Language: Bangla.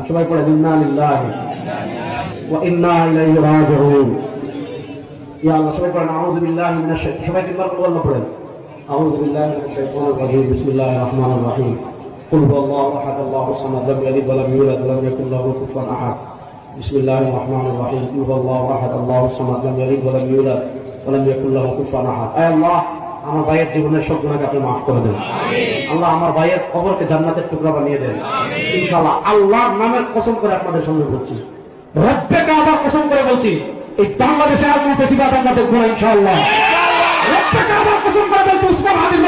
সবাই পড়ে ইন্না লিল্লাহি ওয়া ইন্না ইলাইহি রাজিউন। ইয়া আল্লাহ, সবাই পড়েন আউযু বিল্লাহি মিনাশ শাইতানির, সবাই তিনবার আল্লাহ পড়েন আউযু বিল্লাহি মিনাশ শাইতানির রাজিম, বিসমিল্লাহির রহমানির রহিম, কুল হুয়াল্লাহু আহাদ, আল্লাহুস সামাদ, লাম ইয়ালিদ ওয়া লাম ইউলাদ ওয়া লাম ইয়াকুল লাহু কুফুয়ান আহাদ। বিসমিল্লাহির রহমানির রহিম, কুল হুয়াল্লাহু আহাদ, আল্লাহুস সামাদ, লাম ইয়ালিদ ওয়া লাম ইউলাদ ওয়া লাম ইয়াকুল লাহু কুফুয়ান আহাদ। আয় আল্লাহ, আমার ভাইয়ের জীবনের সব গুনাহকে আপনি মাফ করে দেন। আল্লাহ, আমার ভাইয়ের কবরকে জান্নাতের টুকরা বানিয়ে দেন ইনশাআল্লাহ। আল্লাহর নামের কসম করে আপনাদের সঙ্গে বলছি, রব্বে কাবা কসম করে বলছি, এই বাংলাদেশে আর কোনো ফেসিবাদ আমরা দেখব না ইনশাআল্লাহ। রব্বে কাবা কসম করে বলছি, উসমান হাদির